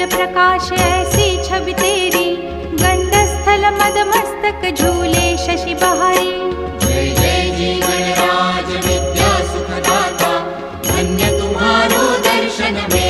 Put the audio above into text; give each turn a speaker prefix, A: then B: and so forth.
A: प्रकाश ऐसी छवि तेरी, गंडस्थल मद मस्तक झूले शशि बहारी।
B: जय जय जी गणराज विद्या सुखदाता, धन्य तुम्हारो दर्शन में